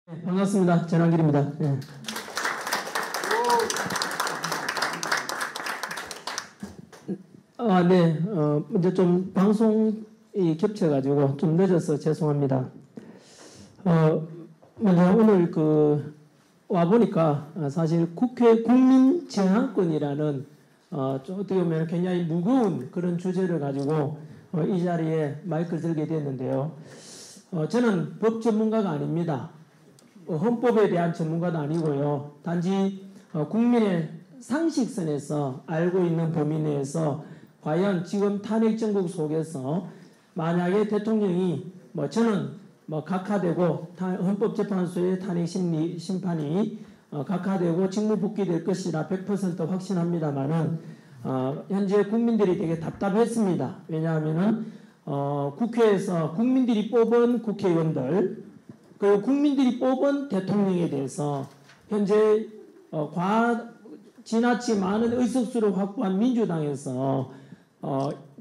네, 반갑습니다. 전한길입니다. 네. 네. 먼저 좀 방송이 겹쳐가지고 좀 늦어서 죄송합니다. 먼저 오늘 와보니까 사실 국회 국민제한권이라는 좀 어떻게 보면 굉장히 무거운 그런 주제를 가지고 이 자리에 마이크를 들게 됐는데요. 저는 법 전문가가 아닙니다. 헌법에 대한 전문가도 아니고요. 단지 국민의 상식선에서 알고 있는 범위 내에서 과연 지금 탄핵 정국 속에서 만약에 대통령이 저는 각하되고 헌법재판소의 탄핵 심판이 각하되고 직무 복귀될 것이라 100% 확신합니다만은 현재 국민들이 되게 답답했습니다. 왜냐하면은 국회에서 국민들이 뽑은 국회의원들 그리고 국민들이 뽑은 대통령에 대해서 현재 지나치 많은 의석수를 확보한 민주당에서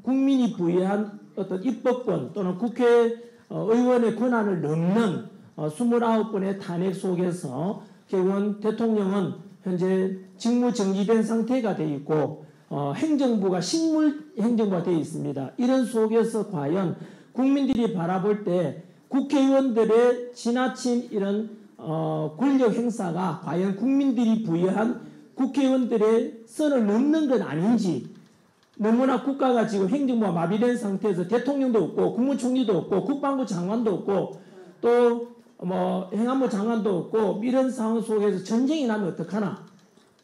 국민이 부여한 어떤 입법권 또는 국회의원의 권한을 넘는 29번의 탄핵 속에서 결국은 대통령은 현재 직무 정지된 상태가 되어 있고 행정부가 식물 행정부가 되어 있습니다. 이런 속에서 과연 국민들이 바라볼 때 국회의원들의 지나친 이런 권력 행사가 과연 국민들이 부여한 국회의원들의 선을 넘는 건 아닌지, 너무나 국가가 지금 행정부가 마비된 상태에서 대통령도 없고 국무총리도 없고 국방부 장관도 없고 또 행안부 장관도 없고 이런 상황 속에서 전쟁이 나면 어떡하나.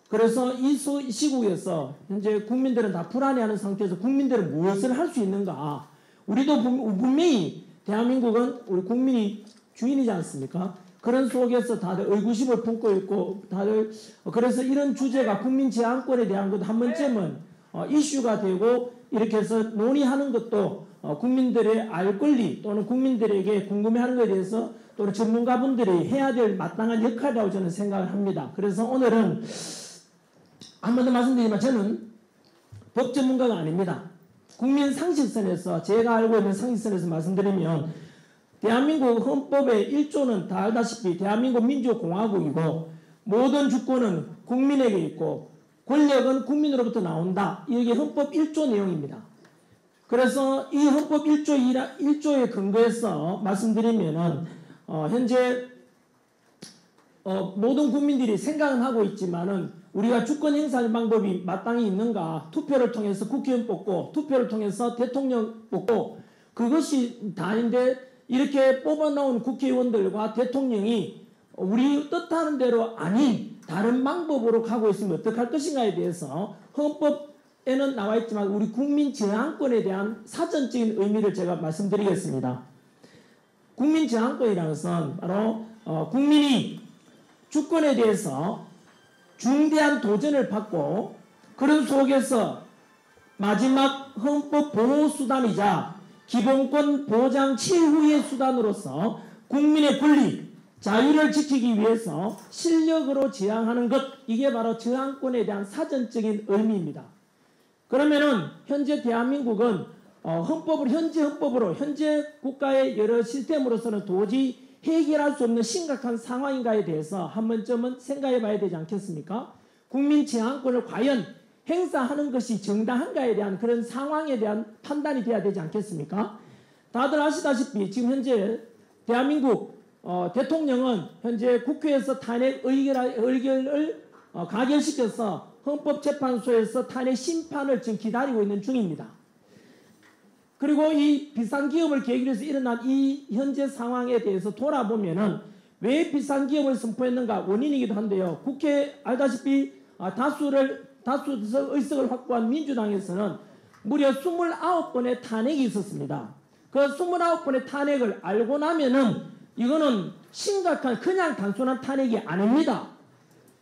그래서 이 시국에서 현재 국민들은 다 불안해하는 상태에서 국민들은 무엇을 할 수 있는가. 우리도 분명히 대한민국은 우리 국민이 주인이지 않습니까? 그런 속에서 다들 의구심을 품고 있고 다들 그래서 이런 주제가 국민 제한권에 대한 것도 한 번쯤은 이슈가 되고 이렇게 해서 논의하는 것도 국민들의 알 권리 또는 국민들에게 궁금해하는 것에 대해서 또는 전문가분들이 해야 될 마땅한 역할이라고 저는 생각을 합니다. 그래서 오늘은 한 번 더 말씀드리지만 저는 법 전문가가 아닙니다. 국민 상식선에서 제가 알고 있는 상식선에서 말씀드리면 대한민국 헌법의 1조는 다 알다시피 대한민국 민주공화국이고 모든 주권은 국민에게 있고 권력은 국민으로부터 나온다. 이게 헌법 1조 내용입니다. 그래서 이 헌법 1조에 근거해서 말씀드리면은 현재 모든 국민들이 생각은 하고 있지만은 우리가 주권 행사할 방법이 마땅히 있는가? 투표를 통해서 국회의원 뽑고 투표를 통해서 대통령 뽑고 그것이 다인데 이렇게 뽑아놓은 국회의원들과 대통령이 우리 뜻하는 대로 아닌 다른 방법으로 가고 있으면 어떡할 것인가에 대해서 헌법에는 나와 있지만 우리 국민 제한권에 대한 사전적인 의미를 제가 말씀드리겠습니다. 국민 제한권이라는 것은 바로 국민이 주권에 대해서 중대한 도전을 받고 그런 속에서 마지막 헌법 보호수단이자 기본권 보장 최후의 수단으로서 국민의 권리, 자유를 지키기 위해서 실력으로 제한하는 것, 이게 바로 제한권에 대한 사전적인 의미입니다. 그러면은 현재 대한민국은 현재 헌법으로 현재 국가의 여러 시스템으로서는 도저히 해결할 수 없는 심각한 상황인가에 대해서 한 번쯤은 생각해 봐야 되지 않겠습니까? 국민 제한권을 과연 행사하는 것이 정당한가에 대한 그런 상황에 대한 판단이 돼야 되지 않겠습니까? 다들 아시다시피 지금 현재 대한민국 대통령은 현재 국회에서 탄핵 의결을 가결시켜서 헌법재판소에서 탄핵 심판을 지금 기다리고 있는 중입니다. 그리고 이 비상기업을 계기로 해서 일어난 이 현재 상황에 대해서 돌아보면은 왜 비상기업을 선포했는가 원인이기도 한데요. 국회 알다시피 다수 의석을 확보한 민주당에서는 무려 29번의 탄핵이 있었습니다. 그 29번의 탄핵을 알고 나면은 이거는 심각한 그냥 단순한 탄핵이 아닙니다.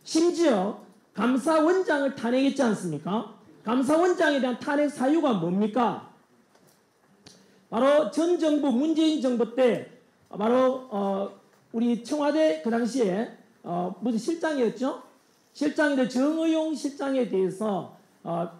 심지어 감사원장을 탄핵했지 않습니까? 감사원장에 대한 탄핵 사유가 뭡니까? 바로 전 정부 문재인 정부 때 바로 우리 청와대 그 당시에 무슨 실장이었죠? 실장인데 정의용 실장에 대해서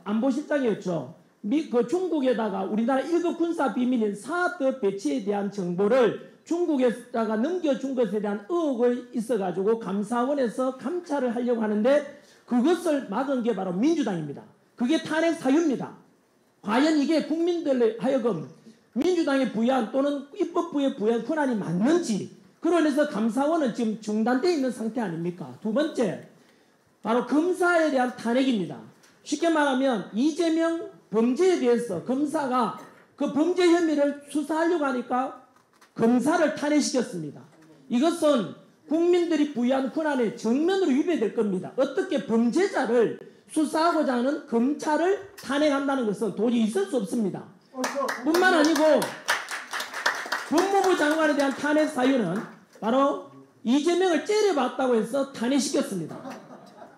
안보실장이었죠. 그 중국에다가 우리나라 1급 군사 비밀인 사드 배치에 대한 정보를 중국에다가 넘겨준 것에 대한 의혹이 있어가지고 감사원에서 감찰을 하려고 하는데 그것을 막은 게 바로 민주당입니다. 그게 탄핵 사유입니다. 과연 이게 국민들에 하여금 민주당에 부여한 또는 입법부에 부여한 권한이 맞는지, 그러면서 감사원은 지금 중단되어 있는 상태 아닙니까? 두 번째, 바로 검사에 대한 탄핵입니다. 쉽게 말하면 이재명 범죄에 대해서 검사가 그 범죄 혐의를 수사하려고 하니까 검사를 탄핵시켰습니다. 이것은 국민들이 부여한 권한에 정면으로 위배될 겁니다. 어떻게 범죄자를 수사하고자 하는 검찰을 탄핵한다는 것은 도저히 있을 수 없습니다. 뿐만 아니고 법무부 장관에 대한 탄핵 사유는 바로 이재명을 째려봤다고 해서 탄핵시켰습니다.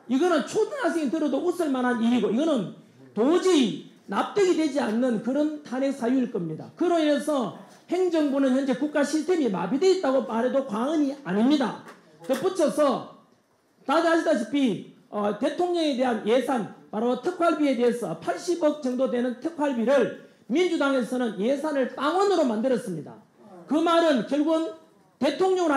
이거는 초등학생이 들어도 웃을 만한 일이고 이거는 도저히 납득이 되지 않는 그런 탄핵 사유일 겁니다. 그로 인해서 행정부는 현재 국가 시스템이 마비되어 있다고 말해도 과언이 아닙니다. 덧붙여서 다들 아시다시피 대통령에 대한 예산, 바로 특활비에 대해서 80억 정도 되는 특활비를 민주당에서는 예산을 빵원으로 만들었습니다. 그 말은 결국은 대통령으로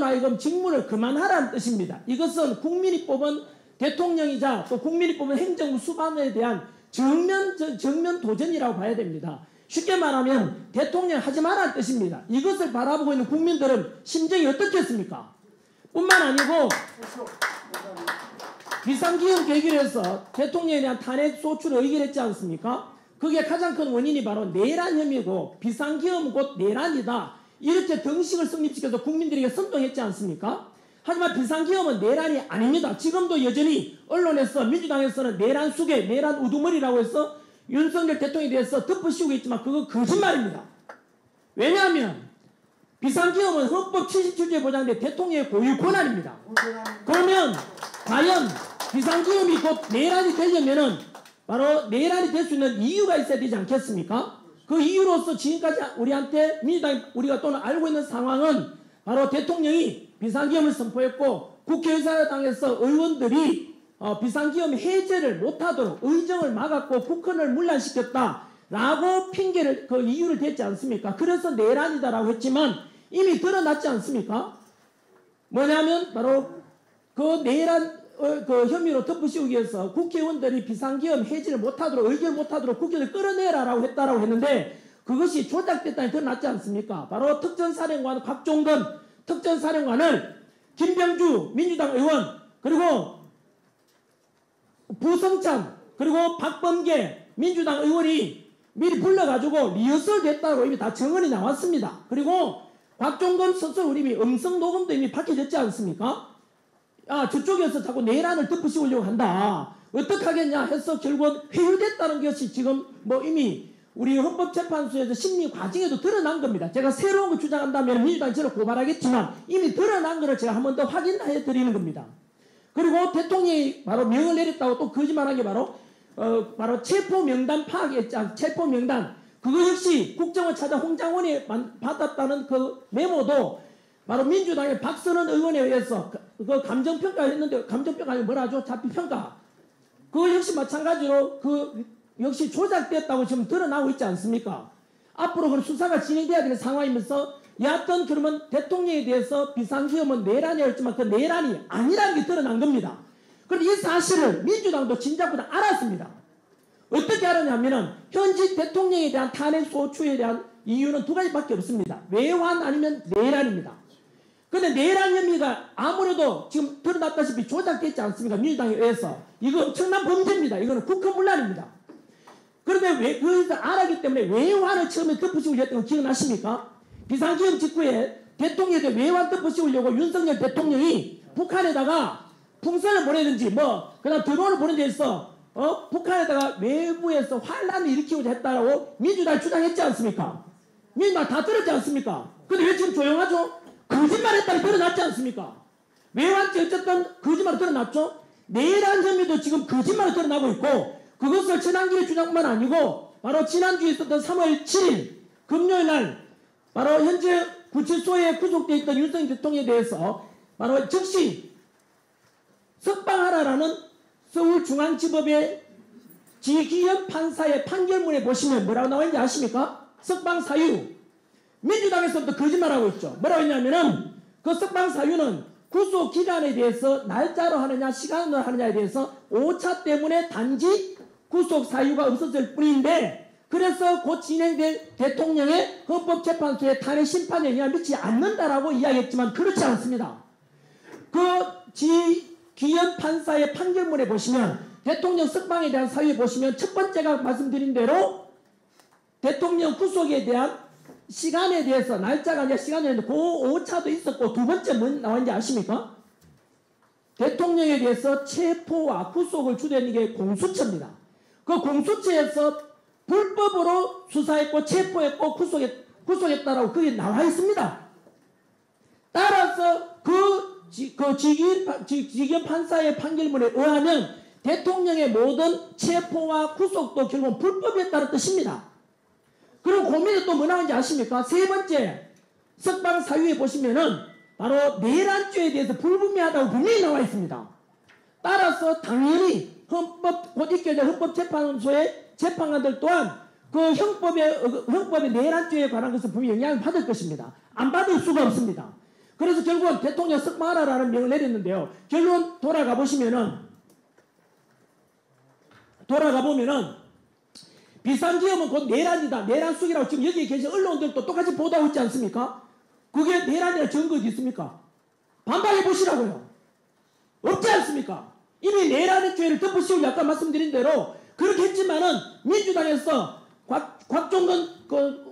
하여금 직무를 그만하라는 뜻입니다. 이것은 국민이 뽑은 대통령이자 또 국민이 뽑은 행정부 수반에 대한 정면 도전이라고 봐야 됩니다. 쉽게 말하면 대통령 하지 말라는 뜻입니다. 이것을 바라보고 있는 국민들은 심정이 어떻겠습니까? 뿐만 아니고 비상기금 계기로해서 대통령에 대한 탄핵 소추를 의결했지 않습니까? 그게 가장 큰 원인이 바로 내란 혐의고 비상기금은 곧 내란이다. 이렇게 등식을 성립시켜서 국민들에게 선동했지 않습니까? 하지만 비상기금은 내란이 아닙니다. 지금도 여전히 언론에서 민주당에서는 내란 수계, 내란 우두머리라고 해서 윤석열 대통령에 대해서 덮어씌우고 있지만 그거 거짓말입니다. 왜냐하면 비상기금은 헌법 77조에 보장된 대통령의 고유 권한입니다. 그러면 과연 비상기금이 곧 내란이 되려면은 바로 내란이 될 수 있는 이유가 있어야 되지 않겠습니까? 그 이유로서 지금까지 우리한테 민주당이 우리가 또는 알고 있는 상황은 바로 대통령이 비상기금을 선포했고 국회의사당에서 의원들이 비상기금 해제를 못하도록 의정을 막았고 국헌을 문란시켰다라고 핑계를 그 이유를 댔지 않습니까? 그래서 내란이다라고 했지만 이미 드러났지 않습니까? 뭐냐면 바로 그 내란 그 혐의로 덮으시기 위해서 국회의원들이 비상기금 해지를 못하도록 의결 못하도록 국회를 끌어내라라고 했다라고 했는데 그것이 조작됐다니 드러났지 않습니까? 바로 특전사령관 곽종건 특전사령관을 김병주 민주당 의원 그리고 부성찬 그리고 박범계 민주당 의원이 미리 불러가지고 리허설 됐다고 이미 다 증언이 나왔습니다. 그리고 곽종건 스스로 이미 음성 녹음도 이미 밝혀졌지 않습니까? 저쪽에서 자꾸 내란을 덮으시려고 한다. 어떻게 하겠냐 해서 결국은 회유됐다는 것이 지금 뭐 이미 우리 헌법재판소에서 심리 과정에도 드러난 겁니다. 제가 새로운 거 주장한다면 민주당이 저를 고발하겠지만 이미 드러난 거를 제가 한 번 더 확인해 드리는 겁니다. 그리고 대통령이 바로 명을 내렸다고 또 거짓말한 게 바로 체포명단 파악했지 체포명단 그거 역시 국정원 차장 홍장원이 받았다는 그 메모도 바로 민주당의 박선원 의원에 의해서 그 감정평가를 했는데 감정평가가 뭐라 하죠? 자피평가. 그거 역시 마찬가지로 그 역시 조작됐다고 지금 드러나고 있지 않습니까? 앞으로 그 수사가 진행돼야 되는 상황이면서 여하튼 그러면 대통령에 대해서 비상기금은 내란이었지만 그 내란이 아니라는 게 드러난 겁니다. 그런데 이 사실을 민주당도 진작보다 알았습니다. 어떻게 알았냐면은 현직 대통령에 대한 탄핵 소추에 대한 이유는 두 가지밖에 없습니다. 외환 아니면 내란입니다. 근데 내란 혐의가 아무래도 지금 드러났다시피 조작됐지 않습니까? 민주당에 의해서. 이거 엄청난 범죄입니다. 이거는 국헌문란입니다. 그런데 그것을 알았기 때문에 외환을 처음에 덮으시고 했던 거 기억나십니까? 비상기금 직후에 대통령에 대해 외환 덮으시려고 윤석열 대통령이 북한에다가 풍선을 보내든지 그다음 드론을 보낸 데 있어 북한에다가 외부에서 환란을 일으키고자 했다라고 민주당이 주장했지 않습니까? 민주당 다 들었지 않습니까? 근데 왜 지금 조용하죠? 거짓말했다고 드러났지 않습니까? 외환죄 어쨌든 거짓말로 드러났죠? 내란 혐의도 지금 거짓말로 드러나고 있고 그것을 지난주에 주장만 아니고 바로 지난주에 있었던 3월 7일 금요일 날 바로 현재 구치소에 구속되어 있던 윤석열 대통령에 대해서 바로 즉시 석방하라라는 서울중앙지법의 지기현 판사의 판결문에 보시면 뭐라고 나와 있는지 아십니까? 석방 사유 민주당에서부터 거짓말하고 있죠. 뭐라고 했냐면은 그 석방 사유는 구속 기간에 대해서 날짜로 하느냐 시간으로 하느냐에 대해서 오차 때문에 단지 구속 사유가 없었을 뿐인데 그래서 곧 진행될 대통령의 헌법재판소의 탄핵 심판에 영향을 미치지 않는다라고 이야기했지만 그렇지 않습니다. 그 지기현 판사의 판결문에 보시면 대통령 석방에 대한 사유에 보시면 첫 번째가 말씀드린 대로 대통령 구속에 대한 시간에 대해서 날짜가 아니라 시간이었는데 그 오차도 있었고 두 번째 뭐 나왔는지 아십니까? 대통령에 대해서 체포와 구속을 주도하는 게 공수처입니다. 그 공수처에서 불법으로 수사했고 체포했고 구속했다라고 그게 나와 있습니다. 따라서 지기현 판사의 판결문에 의하면 대통령의 모든 체포와 구속도 결국은 불법이었다는 뜻입니다. 그럼 고민이 또 뭐 나오는지 아십니까? 세 번째 석방 사유에 보시면은 바로 내란죄에 대해서 불분명하다고 분명히 나와 있습니다. 따라서 당연히 곧 있게 될 헌법재판소의 재판관들 또한 그 형법의 내란죄에 관한 것을 분명히 영향을 받을 것입니다. 안 받을 수가 없습니다. 그래서 결국은 대통령 석방하라라는 명을 내렸는데요. 결론 돌아가 보면은 비상기업은 곧 내란이다. 내란숙이라고 지금 여기에 계신 언론들도 똑같이 보도하고 있지 않습니까? 그게 내란이라는 증거 어디 있습니까? 반박해 보시라고요. 없지 않습니까? 이미 내란의 죄를 덮으시고 아까 말씀드린 대로 그렇게 했지만은 민주당에서 곽종근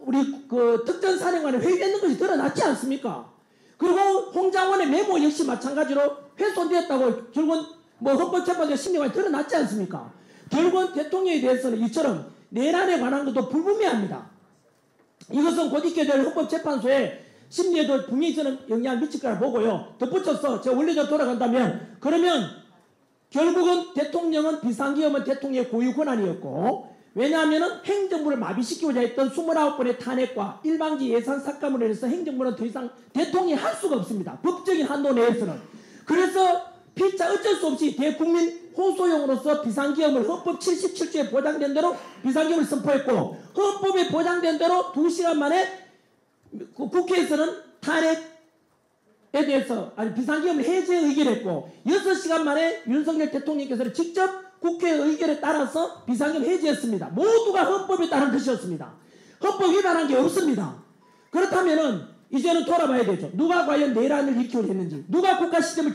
우리 특전사령관을 회유했는 것이 드러났지 않습니까? 그리고 홍장원의 메모 역시 마찬가지로 훼손되었다고 결국은 헌법재판소 심리관이 드러났지 않습니까? 결국은 대통령에 대해서는 이처럼 내란에 관한 것도 불분명합니다. 이것은 곧 있게 될 헌법재판소의 심리에도 분명히 저는 영향을 미칠 거라 보고요. 덧붙여서 제가 원래대로 돌아간다면 그러면 결국은 대통령은 비상기업은 대통령의 고유 권한이었고 왜냐하면 행정부를 마비시키고자 했던 29번의 탄핵과 일방지 예산 삭감으로 해서 행정부는 더 이상 대통령이 할 수가 없습니다. 법적인 한도 내에서는. 그래서 피차 어쩔 수 없이 대국민 호소용으로서 비상기업을 헌법 77조에 보장된 대로 비상기업을 선포했고 헌법에 보장된 대로 2시간 만에 국회에서는 탄핵에 대해서 비상기업을 해제 의결했고 6시간 만에 윤석열 대통령께서는 직접 국회 의결에 따라서 비상기업 해제했습니다. 모두가 헌법에 따른 것이었습니다. 헌법 위반한 게 없습니다. 그렇다면은 이제는 돌아봐야 되죠. 누가 과연 내란을 일으키려 했는지 누가 국가 시스템을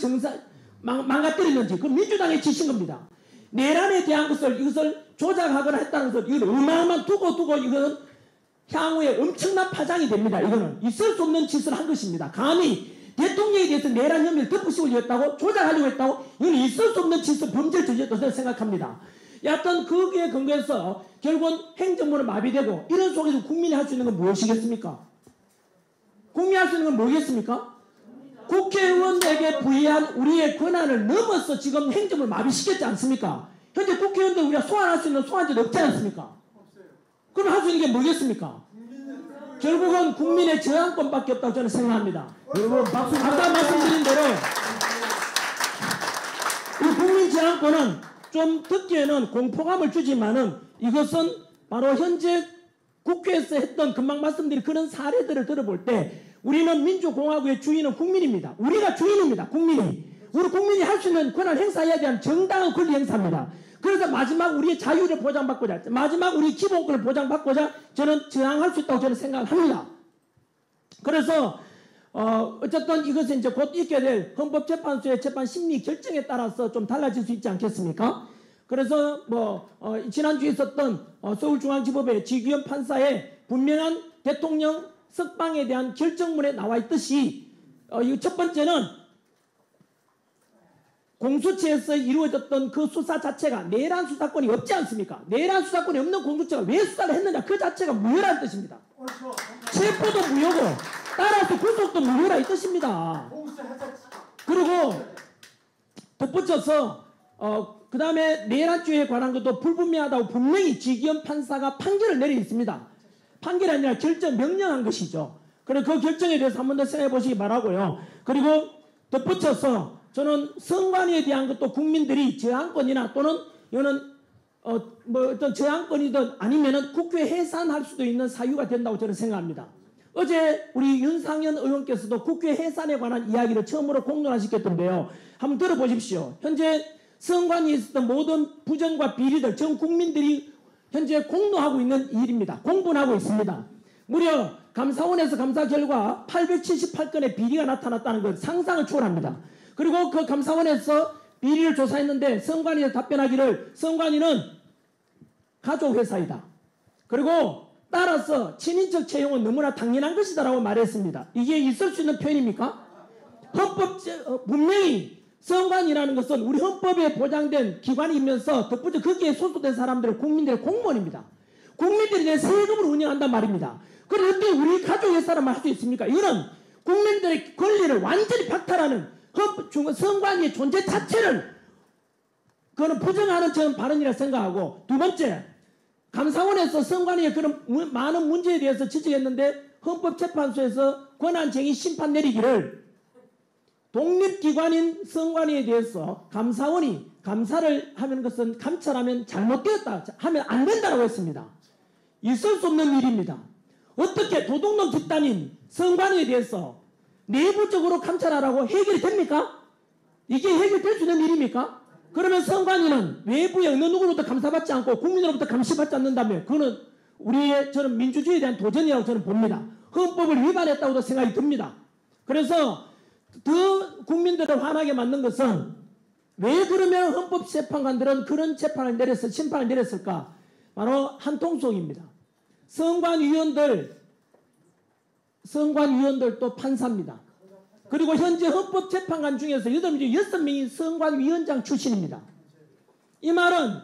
망가뜨리는지 그건 민주당이 지신 겁니다. 내란에 대한 이것을 조작하거나 했다는 것을 이건 얼마만 두고 이거는 향후에 엄청난 파장이 됩니다. 이거는 있을 수 없는 짓을 한 것입니다. 감히 대통령에 대해서 내란 혐의를 덮으시려고 했다고 조작하려고 했다고 이건 있을 수 없는 짓을 범죄를 저질렀다고 생각합니다. 여하튼 거기에 근거해서 결국은 행정부는 마비되고 이런 속에서 국민이 할 수 있는 건 무엇이겠습니까? 국민이 할 수 있는 건 뭐겠습니까? 국회의원에게 부여한 우리의 권한을 넘어서 지금 행정을 마비시켰지 않습니까? 현재 국회의원들 우리가 소환할 수 있는 소환제도 없지 않습니까? 그럼 할 수 있는 게 뭐겠습니까? 결국은 국민의 저항권밖에 없다고 저는 생각합니다. 여러분 박수. 아까 말씀드린 대로 이 국민 저항권은 좀 듣기에는 공포감을 주지만은 이것은 바로 현재 국회에서 했던 금방 말씀드린 그런 사례들을 들어볼 때 우리는 민주공화국의 주인은 국민입니다. 우리가 주인입니다. 국민이. 우리 국민이 할 수 있는 권한을 행사해야 되는 정당한 권리 행사입니다. 그래서 마지막 우리의 자유를 보장받고자 마지막 우리 기본권을 보장받고자 저는 저항할 수 있다고 저는 생각합니다. 그래서 어쨌든 이것은 이제 곧 있게 될 헌법재판소의 재판 심리 결정에 따라서 좀 달라질 수 있지 않겠습니까? 그래서 지난주에 있었던 서울중앙지법의 지기현 판사의 분명한 대통령 석방에 대한 결정문에 나와 있듯이 이 첫 번째는 공수처에서 이루어졌던 그 수사 자체가 내란 수사권이 없지 않습니까? 내란 수사권이 없는 공수처가 왜 수사를 했느냐 그 자체가 무효라는 뜻입니다. 체포도 무효고 따라서 구속도 무효라 이 뜻입니다. 그리고 덧붙여서 그 다음에 내란죄에 관한 것도 불분명하다고 분명히 지기현 판사가 판결을 내려 있습니다. 판결이 아니라 결정 명령한 것이죠. 그래서 그 결정에 대해서 한 번 더 생각해 보시기 바라고요. 그리고 덧붙여서 저는 선관위에 대한 것도 국민들이 저항권이나 또는 이거는 어떤 저항권이든 아니면은 국회 해산할 수도 있는 사유가 된다고 저는 생각합니다. 어제 우리 윤상현 의원께서도 국회 해산에 관한 이야기를 처음으로 공론화시켰던데요. 한번 들어보십시오. 현재 선관위에 있었던 모든 부정과 비리들 전 국민들이 현재 공로하고 있는 일입니다. 공분하고 있습니다. 무려 감사원에서 감사 결과 878건의 비리가 나타났다는 것 상상을 초월합니다. 그리고 그 감사원에서 비리를 조사했는데 선관위에 답변하기를 선관위는 가족회사이다. 그리고 따라서 친인척 채용은 너무나 당연한 것이다라고 말했습니다. 이게 있을 수 있는 표현입니까? 분명히 선관위라는 것은 우리 헌법에 보장된 기관이면서 덧붙여 거기에 소속된 사람들은 국민들의 공무원입니다. 국민들이 내 세금을 운영한단 말입니다. 그런데 어떻게 우리 가족회사라고 할 수 있습니까? 이거는 국민들의 권리를 완전히 박탈하는 선관위의 존재 자체를 그거는 부정하는 전 발언이라 생각하고, 두 번째, 감사원에서 선관위의 그런 많은 문제에 대해서 지적했는데 헌법재판소에서 권한쟁의 심판 내리기를 독립기관인 선관위에 대해서 감사원이 감사를 하는 것은 감찰하면 잘못되었다 하면 안 된다고 했습니다. 있을 수 없는 일입니다. 어떻게 도둑놈 집단인 선관위에 대해서 내부적으로 감찰하라고 해결이 됩니까? 이게 해결될 수 있는 일입니까? 그러면 선관위는 외부의 어느 누구로부터 감사받지 않고 국민으로부터 감시받지 않는다면 그거는 저는 민주주의에 대한 도전이라고 저는 봅니다. 헌법을 위반했다고도 생각이 듭니다. 그래서 더 국민들을 화나게 만든 것은 왜 그러면 헌법재판관들은 그런 심판을 내렸을까? 바로 한통속입니다. 선관위원들도 판사입니다. 그리고 현재 헌법재판관 중에서 6명이 선관위원장 출신입니다. 이 말은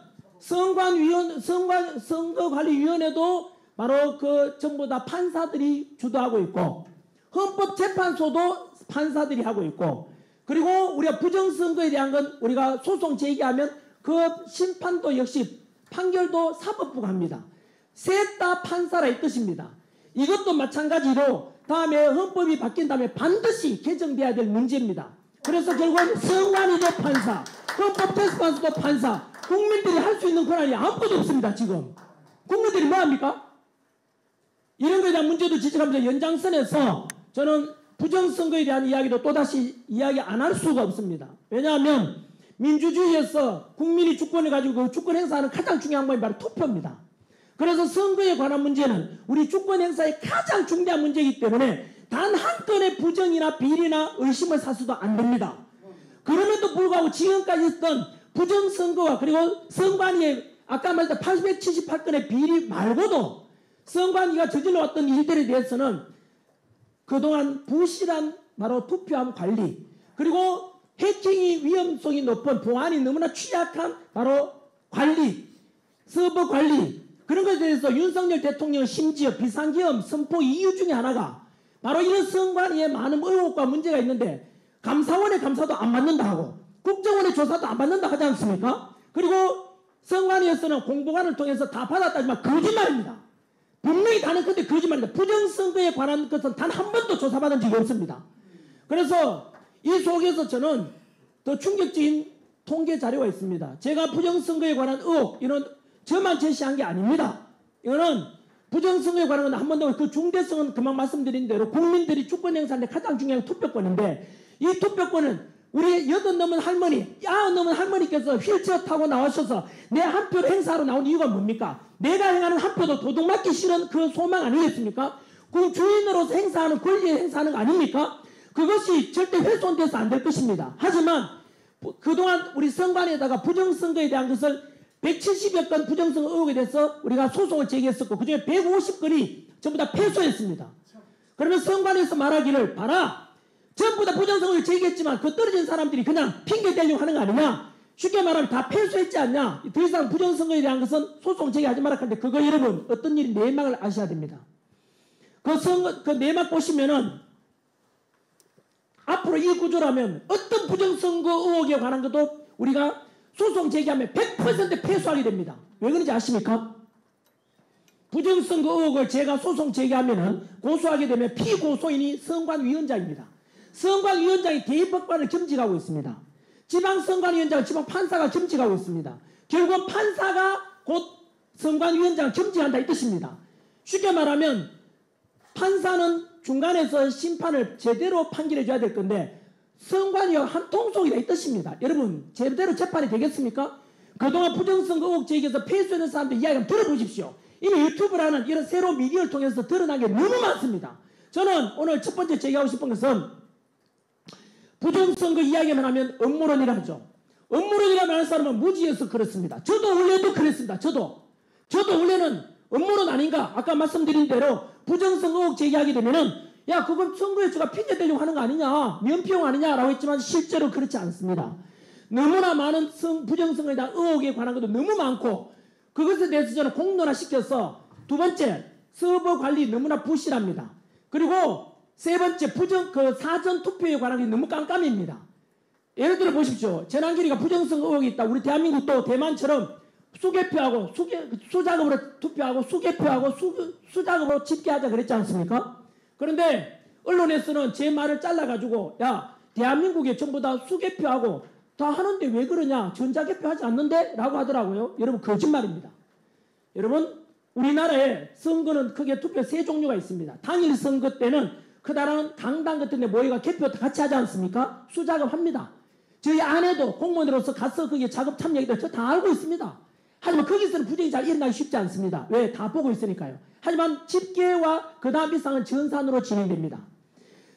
선거관리위원회도 바로 그 전부 다 판사들이 주도하고 있고 헌법재판소도 판사들이 하고 있고, 그리고 우리가 부정선거에 대한 건 우리가 소송 제기하면 그 심판도 역시 판결도 사법부가 합니다. 셋 다 판사라 이 뜻입니다. 이것도 마찬가지로 다음에 헌법이 바뀐 다음에 반드시 개정돼야 될 문제입니다. 그래서 결국은 선관위도 판사, 헌법재판소도 판사, 국민들이 할 수 있는 권한이 아무것도 없습니다. 지금 국민들이 뭐합니까? 이런 거에 대한 문제도 지적하면서 연장선에서 저는 부정선거에 대한 이야기도 또다시 이야기 안 할 수가 없습니다. 왜냐하면 민주주의에서 국민이 주권을 가지고 그 주권 행사하는 가장 중요한 것이 바로 투표입니다. 그래서 선거에 관한 문제는 우리 주권 행사의 가장 중대한 문제이기 때문에 단 한 건의 부정이나 비리나 의심을 사서도 안 됩니다. 그럼에도 불구하고 지금까지 있던 부정선거와 그리고 선관위의 아까 말했던 878건의 비리 말고도 선관위가 저질러왔던 일들에 대해서는 그동안 부실한 바로 투표함 관리, 그리고 해킹이 위험성이 높은 보안이 너무나 취약한 바로 관리, 서버 관리, 그런 것에 대해서 윤석열 대통령 심지어 비상계엄 선포 이유 중에 하나가 바로 이런 선관위에 많은 의혹과 문제가 있는데 감사원의 감사도 안 받는다 하고 국정원의 조사도 안 받는다 하지 않습니까? 그리고 선관위에서는 공보관을 통해서 다 받았다지만 거짓말입니다. 분명히 다는 건데 거짓말입니다. 부정선거에 관한 것은 단 한 번도 조사받은 적이 없습니다. 그래서 이 속에서 저는 더 충격적인 통계 자료가 있습니다. 제가 부정선거에 관한 의혹, 이런 저만 제시한 게 아닙니다. 이거는 부정선거에 관한 건 한 번 더 그 중대성은 금방 말씀드린 대로 국민들이 주권 행사하는데 가장 중요한 투표권인데, 이 투표권은 우리 80 넘은 할머니, 90 넘은 할머니께서 휠체어 타고 나오셔서 내 한 표를 행사하러 나온 이유가 뭡니까? 내가 행하는 한 표도 도둑맞기 싫은 그 소망 아니겠습니까? 그 주인으로서 행사하는 권리에 행사하는 거 아닙니까? 그것이 절대 훼손돼서 안 될 것입니다. 하지만 그동안 우리 선관위에다가 부정선거에 대한 것을 170여 건 부정선거 의혹에 대해서 우리가 소송을 제기했었고 그중에 150건이 전부 다 패소했습니다. 그러면 선관위에서 말하기를 봐라, 전부 다 부정선거를 제기했지만 그 떨어진 사람들이 그냥 핑계 대려고 하는 거 아니냐, 쉽게 말하면 다 패소했지 않냐, 더 이상 부정선거에 대한 것은 소송 제기하지 말라 하는데, 그거 여러분 어떤 일이 내막을 아셔야 됩니다. 그 내막 보시면은 앞으로 이 구조라면 어떤 부정선거 의혹에 관한 것도 우리가 소송 제기하면 100% 패소하게 됩니다. 왜 그런지 아십니까? 부정선거 의혹을 제가 소송 제기하면은 고소하게 되면 피고소인이 선관위원장입니다. 선관위원장이 대법관을 겸직하고 있습니다. 지방선관위원장은 지방판사가 겸직하고 있습니다. 결국 판사가 곧 선관위원장을 겸직한다 이 뜻입니다. 쉽게 말하면 판사는 중간에서 심판을 제대로 판결해 줘야 될 건데 선관위와 한 통속이다 이 뜻입니다. 여러분 제대로 재판이 되겠습니까? 그동안 부정선거 의혹 제기해서 패소했는 사람들 이야기 한번 들어보십시오. 이미 유튜브라는 이런 새로운 미디어를 통해서 드러난 게 너무 많습니다. 저는 오늘 첫 번째 제기하고 싶은 것은 부정선거 이야기만 하면 음모론이라 하죠. 음모론이라고 하는 사람은 무지해서 그렇습니다. 저도 원래도 그랬습니다. 저도 원래는 음모론 아닌가? 아까 말씀드린 대로 부정선거 의혹 제기하게 되면은 야 그건 선거에 제가 핑계 대려고 하는 거 아니냐 면피용 아니냐라고 했지만 실제로 그렇지 않습니다. 너무나 많은 부정선거에 대한 의혹에 관한 것도 너무 많고 그것에 대해서 저는 공론화시켜서 두 번째 서버 관리 너무나 부실합니다. 그리고 세 번째 사전 투표에 관한 게 너무 깜깜입니다. 예를 들어 보십시오. 전환길이가 부정선거 의혹이 있다. 우리 대한민국도 대만처럼 수개표하고 수작업으로 투표하고 수개표하고 수작업으로 집계하자 그랬지 않습니까? 그런데 언론에서는 제 말을 잘라가지고 야 대한민국에 전부 다 수개표하고 다 하는데 왜 그러냐 전자개표하지 않는데? 라고 하더라고요. 여러분 거짓말입니다. 여러분 우리나라에 선거는 크게 투표 세 종류가 있습니다. 당일 선거 때는 그다른 강당 같은 데 모여가 개표 같이 하지 않습니까? 수작업합니다. 저희 아내도 공무원으로서 가서 거기에 작업 참여했다. 저 다 알고 있습니다. 하지만 거기서는 부정이 잘 일어나기 쉽지 않습니다. 왜? 다 보고 있으니까요. 하지만 집계와 그 다음 일상은 전산으로 진행됩니다.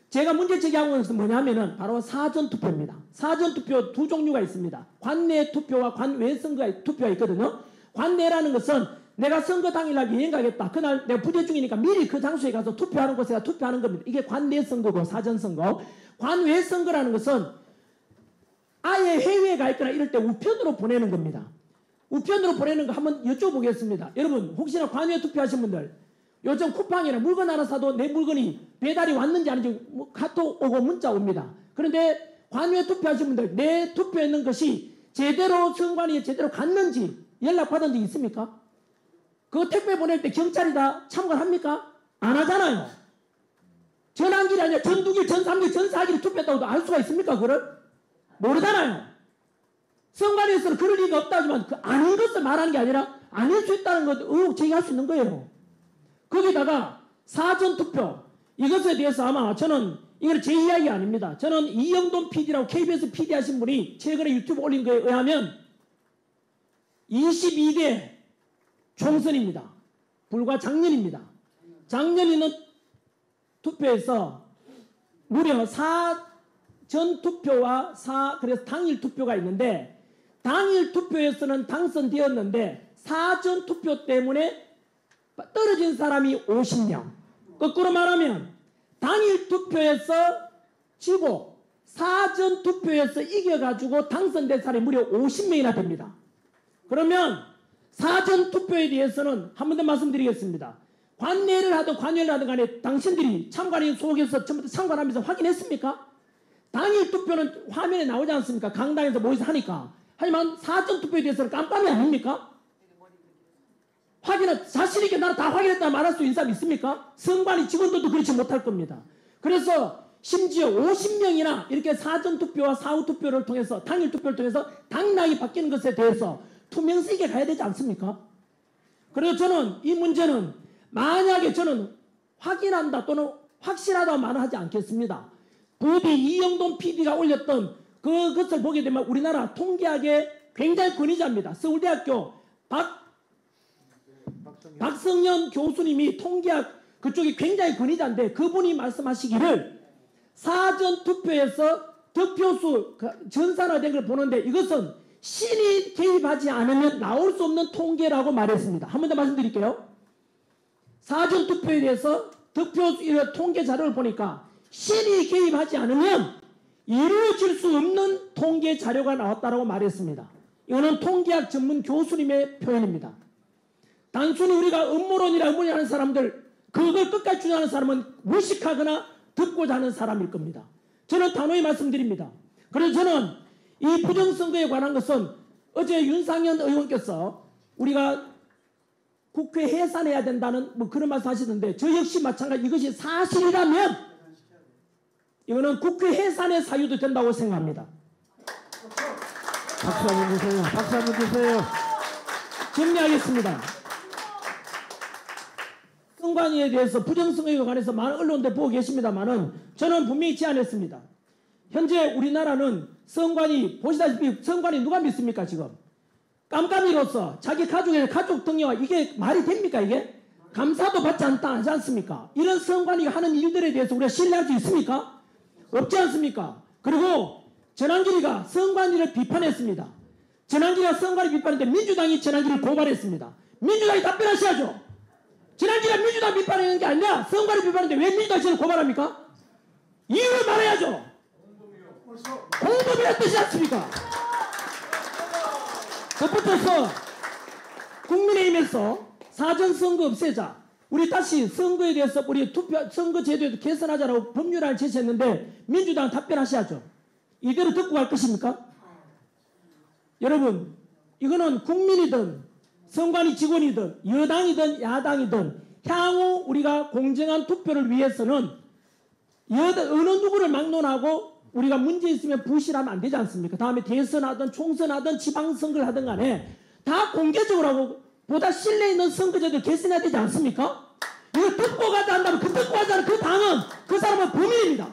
제가 문제 제기하고 있는 것은 뭐냐면은 바로 사전투표입니다. 사전투표 두 종류가 있습니다. 관내 투표와 관외 선거 투표가 있거든요. 관내라는 것은 내가 선거 당일날 여행 가겠다. 그날 내가 부재 중이니까 미리 그 장소에 가서 투표하는 곳에 투표하는 겁니다. 이게 관내 선거고 사전선거. 관외 선거라는 것은 아예 해외에 가 있거나 이럴 때 우편으로 보내는 겁니다. 우편으로 보내는 거 한번 여쭤보겠습니다. 여러분 혹시나 관외 투표하신 분들 요즘 쿠팡이나 물건 하나 사도 내 물건이 배달이 왔는지 아닌지 카톡 오고 문자 옵니다. 그런데 관외 투표하신 분들 내 투표했는 것이 제대로 선관위에 제대로 갔는지 연락받은 적 있습니까? 그거 택배 보낼 때 경찰이 다 참관합니까? 안 하잖아요. 전환길이 아니라 전두길, 전삼길, 전사길 투표했다고도 알 수가 있습니까? 그걸? 모르잖아요. 선관위에서는 그럴 리가 없다 하지만 그 아닌 것을 말하는 게 아니라 아닐 수 있다는 것도 의혹 제기할 수 있는 거예요. 거기다가 사전투표 이것에 대해서 아마 저는 이건 제 이야기 아닙니다. 저는 이영돈 PD라고 KBS PD 하신 분이 최근에 유튜브 올린 거에 의하면 22대 총선입니다. 불과 작년입니다. 작년 있는 투표에서 무려 사전 투표와 그래서 당일 투표가 있는데 당일 투표에서는 당선되었는데 사전 투표 때문에 떨어진 사람이 50명. 거꾸로 말하면 당일 투표에서 지고 사전 투표에서 이겨가지고 당선된 사람이 무려 50명이나 됩니다. 그러면 사전 투표에 대해서는 한 번 더 말씀드리겠습니다. 관내를 하든 관외를 하든 간에 당신들이 참관인 속에서 전부 다 참관하면서 확인했습니까? 당일 투표는 화면에 나오지 않습니까? 강당에서 모여서 하니까. 하지만 사전 투표에 대해서는 깜깜이 아닙니까? 자신 있게 나는 다 확인했다 말할 수 있는 사람 있습니까? 선관위 직원들도 그렇지 못할 겁니다. 그래서 심지어 50명이나 이렇게 사전 투표와 사후 투표를 통해서 당일 투표를 통해서 당락이 바뀌는 것에 대해서 투명성 있게 가야 되지 않습니까? 그래서 저는 이 문제는 만약에 저는 확인한다 또는 확실하다 말은 하지 않겠습니다. 부디 이영돈 PD가 올렸던 그것을 보게 되면 우리나라 통계학의 굉장히 권위자입니다. 서울대학교 박성현 교수님이 통계학 그쪽이 굉장히 권위자인데 그분이 말씀하시기를 사전 투표에서 득표수 전산화된 걸 보는데 이것은 신이 개입하지 않으면 나올 수 없는 통계라고 말했습니다. 한 번 더 말씀드릴게요. 사전 투표에 대해서 득표수 통계 자료를 보니까 신이 개입하지 않으면 이루어질 수 없는 통계 자료가 나왔다고 말했습니다. 이거는 통계학 전문 교수님의 표현입니다. 단순히 우리가 음모론이라 하는 사람들 그걸 끝까지 주장하는 사람은 무식하거나 듣고자 하는 사람일 겁니다. 저는 단호히 말씀드립니다. 그래서 저는 이 부정선거에 관한 것은 어제 윤상현 의원께서 우리가 국회 해산해야 된다는 그런 말씀 하시던데 저 역시 마찬가지 이것이 사실이라면 이거는 국회 해산의 사유도 된다고 생각합니다. 박수 한번 주세요. 박수 한번 주세요. 정리하겠습니다. 선관위에 대해서 부정선거에 관해서 많은 언론들 보고 계십니다만은 저는 분명히 제안했습니다. 현재 우리나라는 선관위, 보시다시피 선관위 누가 믿습니까 지금? 깜깜이로서 자기 가족의 가족 등여와 이게 말이 됩니까 이게? 감사도 받지 하지 않습니까? 이런 선관위가 하는 일들에 대해서 우리가 신뢰할 수 있습니까? 없지 않습니까? 그리고 전환길이가 선관위를 비판했습니다. 전환길이가 선관위 비판했는데 민주당이 전환길을 고발했습니다. 민주당이 답변하셔야죠. 전환길이가 민주당 비판하는 게 아니라 선관위 비판했는데 왜 민주당이 저를 고발합니까? 이유를 말해야죠. 공범이란 뜻이지 않습니까? 덧붙여서 국민의힘에서 사전선거 없애자, 우리 다시 선거에 대해서 우리 선거제도에도 개선하자라고 법률안을 제시했는데 민주당 답변하셔야죠. 이대로 듣고 갈 것입니까? 여러분, 이거는 국민이든 선관위 직원이든 여당이든 야당이든 향후 우리가 공정한 투표를 위해서는 어느 누구를 막론하고 우리가 문제 있으면 부실하면 안 되지 않습니까? 다음에 대선하든 총선하든 지방선거를 하든 간에 다 공개적으로 하고 보다 신뢰 있는 선거제도를 개선해야 되지 않습니까? 이거 듣고 가자 한다면 그 듣고 가자는 그 당은 그 사람은 범인입니다.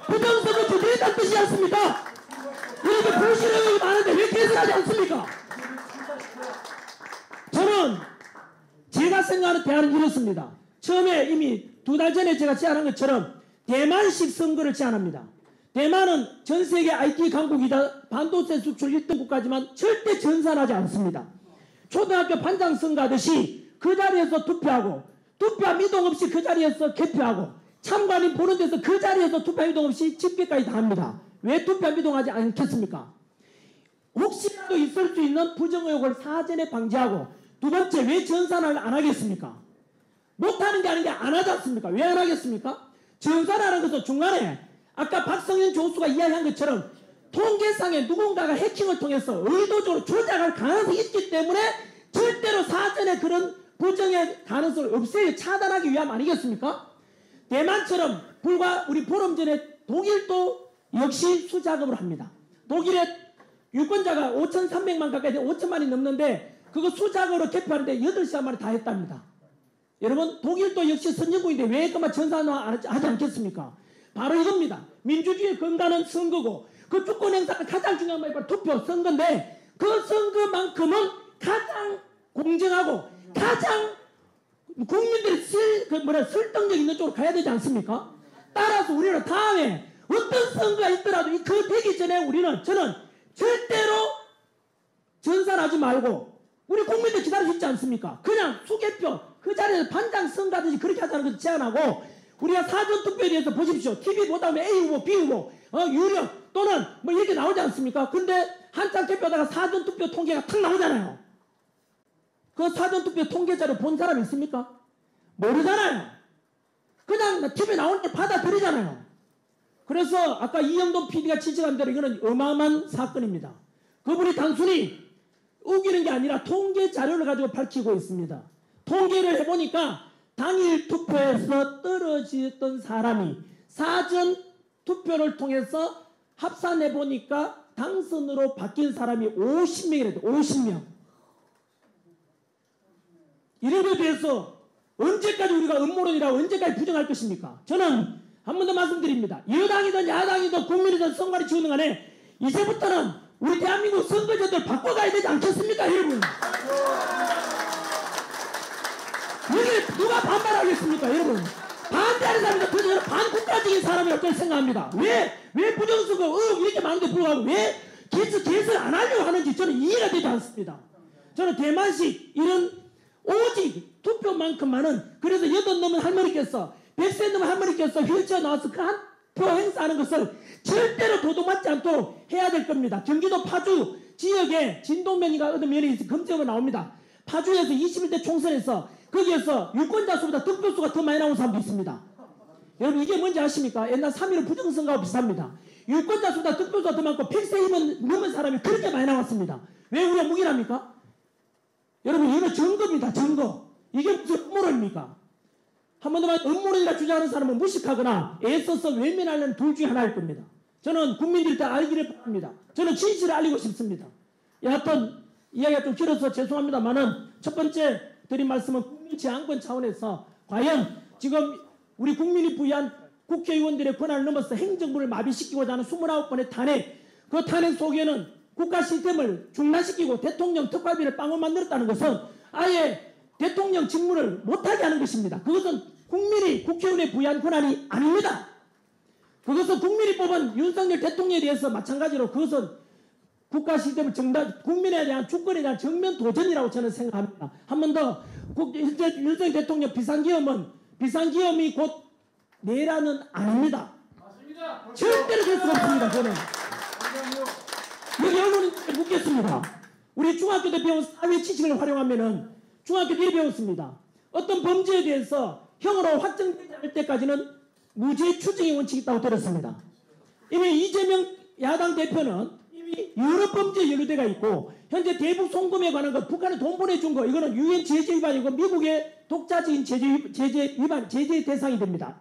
부정선거 주제에 뜻이지 않습니까? 이렇게 불신뢰가 많은데 왜 개선하지 않습니까? 저는 제가 생각하는 대안은 이렇습니다. 처음에 이미 2달 전에 제가 제안한 것처럼 대만식 선거를 제안합니다. 대만은 전 세계 IT 강국이다. 반도체 수출 1등 국가지만 절대 전산하지 않습니다. 초등학교 반장 선거 하듯이 그 자리에서 투표하고 투표함 이동 없이 그 자리에서 개표하고 참관인 보는 데서 그 자리에서 투표함 이동 없이 집계까지 다 합니다. 왜 투표함 이동하지 않겠습니까? 혹시라도 있을 수 있는 부정의혹을 사전에 방지하고 두 번째 왜 전산을 안 하겠습니까? 못하는 게 아닌 게 안 하지 않습니까? 왜 안 하겠습니까? 전산하는 것은 중간에 아까 박성현 교수가 이야기한 것처럼 통계상에 누군가가 해킹을 통해서 의도적으로 조작할 가능성이 있기 때문에 절대로 사전에 그런 부정의 가능성을 없애고 차단하기 위함 아니겠습니까? 대만처럼 불과 우리 보름 전에 독일도 역시 수작업을 합니다. 독일의 유권자가 5,300만 가까이 돼 5천만이 넘는데 그거 수작업으로 개표하는데 8시간 만에 다 했답니다. 여러분 독일도 역시 선진국인데 왜 그만 전산화하지 않겠습니까? 바로 이겁니다. 민주주의의 근간은 선거고 그 주권 행사가 가장 중요한 말이 바로 투표 선거인데 그 선거만큼은 가장 공정하고 가장 국민들이 설득력 있는 쪽으로 가야 되지 않습니까? 따라서 우리는 다음에 어떤 선거가 있더라도 그 되기 전에 저는 절대로 전산하지 말고 우리 국민들 기다릴 수 있지 않습니까? 그냥 수개표 그 자리에서 반장 선거하듯이 그렇게 하자는 것을 제안하고 우리가 사전투표에 대해서 보십시오. TV 보다 보면 A 후보, B 후보, 유력 또는 뭐 이렇게 나오지 않습니까? 근데 한참 개표하다가 사전투표 통계가 탁 나오잖아요. 그 사전투표 통계자료 본 사람 있습니까? 모르잖아요. 그냥 TV에 나오는 걸 받아들이잖아요. 그래서 아까 이영돈 PD가 지적한 대로 이거는 어마어마한 사건입니다. 그분이 단순히 우기는 게 아니라 통계 자료를 가지고 밝히고 있습니다. 통계를 해보니까 당일 투표에서 떨어졌던 사람이 사전 투표를 통해서 합산해보니까 당선으로 바뀐 사람이 50명이래요. 50명. 이런 것에 대해서 언제까지 우리가 음모론이라고 언제까지 부정할 것입니까? 저는 한 번 더 말씀드립니다. 여당이든 야당이든 국민이든 선관위 지우는 간에 이제부터는 우리 대한민국 선거제도를 바꿔가야 되지 않겠습니까 여러분? 여기 누가 반발하겠습니까 여러분? 반대하는 사람이 그저 반국가적인 사람이라고 생각합니다. 왜 부정선거 이렇게 많은데 불구하고 왜 개선 안 하려고 하는지 저는 이해가 되지 않습니다. 저는 대만식 이런 오직 투표만큼만은 그래서 8 넘은 할머니께서 100세 넘은 할머니께서 휠체어 나와서 그 한 표 행사하는 것을 절대로 도둑맞지 않도록 해야 될 겁니다. 경기도 파주 지역에 진동면이가 얻은 면이 검증으로 나옵니다. 파주에서 21대 총선에서 거기에서 유권자 수보다 득표수가 더 많이 나온 사람도 있습니다. 여러분 이게 뭔지 아십니까? 옛날 3.15 부정선거와 비슷합니다. 유권자 수보다 득표수가 더 많고 100세 넘은 사람이 그렇게 많이 나왔습니다. 왜 우리가 묵인합니까? 여러분 이거 증거입니다. 증거. 이게 무슨 음모론입니까? 한 번 더 말해 음모론이라 주장하는 사람은 무식하거나 애써서 외면하려는 둘 중에 하나일 겁니다. 저는 국민들이 다 알기를 바랍니다. 저는 진실을 알리고 싶습니다. 여하튼 이야기가 좀 길어서 죄송합니다만은 첫 번째 드린 말씀은 국민 제한권 차원에서 과연 지금 우리 국민이 부여한 국회의원들의 권한을 넘어서 행정부를 마비시키고자 하는 29번의 탄핵, 그 탄핵 속에는 국가 시스템을 중단시키고 대통령 특활비를 빵을 만들었다는 것은 아예 대통령 직무를 못하게 하는 것입니다. 그것은 국민이 국회의원에 부여한 권한이 아닙니다. 그것은 국민이 뽑은 윤석열 대통령에 대해서 마찬가지로 그것은 국가 시스템을 국민에 대한 주권에 대한 정면 도전이라고 저는 생각합니다. 한 번 더, 윤석열 대통령 비상기업이 곧 내란은 아닙니다. 맞습니다. 절대로 될 수가 없습니다. 저는 여기 언론에 묻겠습니다. 우리 중학교 때 배운 사회 지식을 활용하면은 중학교 때 배웠습니다. 어떤 범죄에 대해서 형으로 확정되지 않을 때까지는 무죄 추정의 원칙이 있다고 들었습니다. 이미 이재명 야당 대표는 이미 여러 범죄에 연루돼가 있고 현재 대북 송금에 관한 거 북한에 돈 보내준 거 이거는 유엔 제재 위반이고 미국의 독자적인 제재 대상이 됩니다.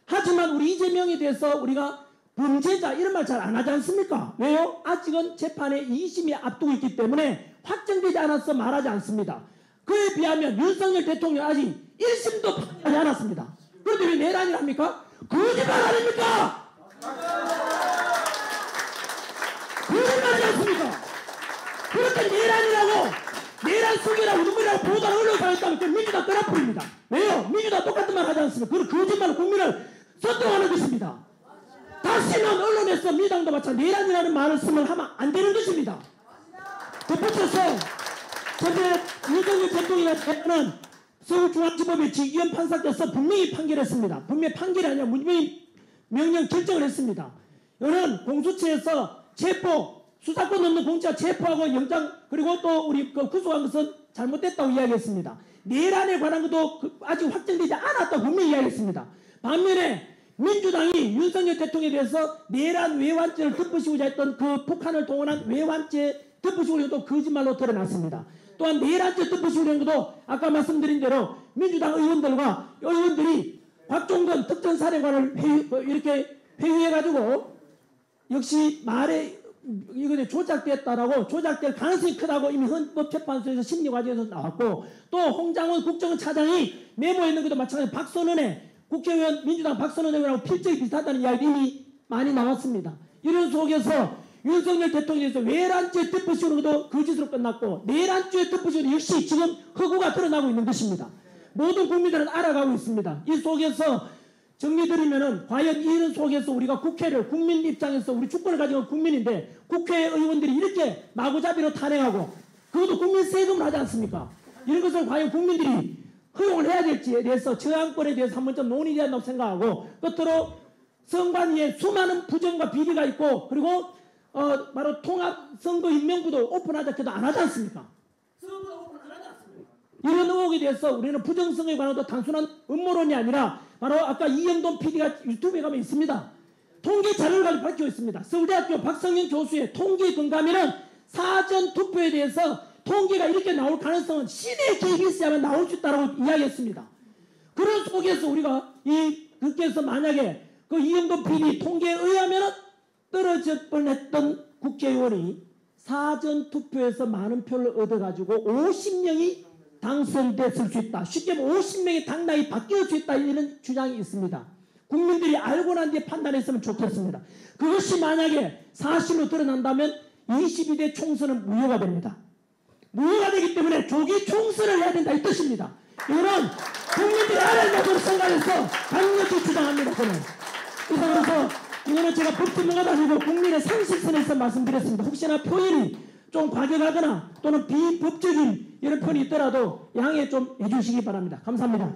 하지만 우리 이재명에 대해서 우리가 범죄자 이런 말 잘 안 하지 않습니까? 왜요? 아직은 재판에 2심이 앞두고 있기 때문에 확정되지 않아서 말하지 않습니다. 그에 비하면 윤석열 대통령 아직 1심도 판결하지 않았습니다. 그런데 왜 내란이랍니까? 거짓말 아닙니까? 거짓말이지 않습니까? 그렇게 내란이라고 내란 속이라고 누구라고 보도하는 언론사가 있다면 그 민주당 떠나버립니다. 왜요? 민주당 똑같은 말 하지 않습니까? 그런 거짓말로 국민을 선동하는 것입니다. 다시는 언론에서 민주당도 마찬가지 내란이라는 말을 쓰면 하면 안 되는 것입니다. 덧붙여서 현재 윤석열 대통령은 서울중앙지법의 지기현 판사께서 분명히 판결했습니다. 분명히 판결이 아니라 분명히 명령 결정을 했습니다. 이거는 공수처에서 수사권 없는 공수처가 체포하고 영장 그리고 또 우리 구속한 것은 잘못됐다고 이야기했습니다. 내란에 관한 것도 아직 확정되지 않았다고 분명히 이야기했습니다. 반면에 민주당이 윤석열 대통령에 대해서 내란 외환죄를 덮으시고자 했던 그 북한을 동원한 외환죄 덮으시고자 또 거짓말로 드러났습니다. 또한 내란죄 덮으시려는 것도 아까 말씀드린 대로 민주당 의원들이 곽종건 특전사령관을 이렇게 회유해가지고 역시 말에 이거 조작됐다라고 조작될 가능성이 크다고 이미 헌법재판소에서 심리과정에서 나왔고 또 홍장원 국정원 차장이 메모했는 것도 마찬가지로 박선원의 국회의원 민주당 박선원 의원하고 필적이 비슷하다는 이야기도 이미 많이 나왔습니다. 이런 속에서 윤석열 대통령에서 외란죄 덮으시는 것도 거짓으로 끝났고 내란죄 덮으시는 역시 지금 허구가 드러나고 있는 것입니다. 모든 국민들은 알아가고 있습니다. 이 속에서 정리드리면은 과연 이런 속에서 우리가 국회를 국민 입장에서 우리 주권을 가지고 있는 국민인데 국회의원들이 이렇게 마구잡이로 탄핵하고 그것도 국민 세금을 하지 않습니까? 이런 것을 과연 국민들이 허용을 해야 될지에 대해서 저항권에 대해서 한 번쯤 논의해야 한다고 생각하고 끝으로 선관위에 수많은 부정과 비리가 있고 그리고 바로 통합선거임명부도 오픈하자 해도 안 하지 않습니까? 선거도 오픈 안 하지 않습니까? 이런 의혹에 대해서 우리는 부정선거에 관한 단순한 음모론이 아니라 바로 아까 이영돈 PD가 유튜브에 가면 있습니다. 통계 자료를 가지고 밝히고 있습니다. 서울대학교 박성현 교수의 통계에 근거하면 사전 투표에 대해서 통계가 이렇게 나올 가능성은 신의 계획이 있어야만 나올 수 있다고 이야기했습니다. 그런 속에서 우리가 그께서 만약에 그 이영돈 PD 통계에 의하면 떨어질 뻔했던 국회의원이 사전 투표에서 많은 표를 얻어가지고 50명이 당선됐을 수 있다. 쉽게 말하면 50명의 당락이 바뀔 수 있다. 이런 주장이 있습니다. 국민들이 알고 난 뒤에 판단했으면 좋겠습니다. 그것이 만약에 사실로 드러난다면 22대 총선은 무효가 됩니다. 무효가 되기 때문에 조기 총선을 해야 된다 이 뜻입니다. 이거는 국민들이 알아야 된다고 생각해서 강력히 주장합니다. 저는. 그래서 이거는 제가 법전문가도 아니고 국민의 상식선에서 말씀드렸습니다. 혹시나 표현이 좀 과격하거나 또는 비법적인 이런 편이 있더라도 양해 좀 해주시기 바랍니다. 감사합니다.